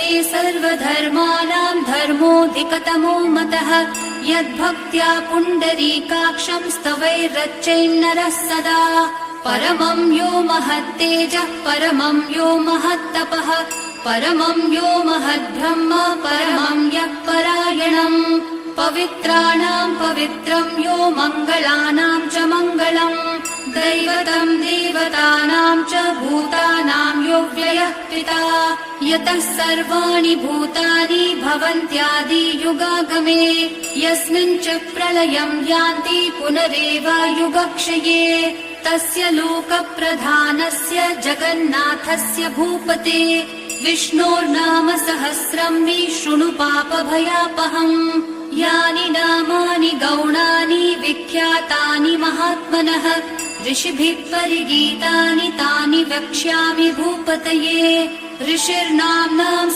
मे सर्वधर्माणां धर्मोऽधिकतमो मतः। यद्भक्त्या पुण्डरीकाक्षं स्तवैरर्चयन्नरः सदा। परमं यो महत्तेजः परमं यो महत्तपः परमं यो महद्ब्रह्म परमं यः परायणम्। पवित्राणां पवित्रं यो मङ्गलानां च मङ्गलम्। दैवतं देवतानां च भूतानां यो व्ययः पिता। यतः सर्वाणि भूतानि भवन्त्यादियुगागमे। यस्मिन् च प्रलयं यान्ति पुनरेव युगक्षये। तस्य लोकप्रधानस्य जगन्नाथस्य भूपते विष्णोर्नाम सहस्रं मे शृणु पापभयापहम्। यानि नामानि गौणानि विख्यातानि महात्मनः ऋषिभिः परिगीतानि तानि वक्ष्यामि भूपतये। ऋषिर्नाम्नां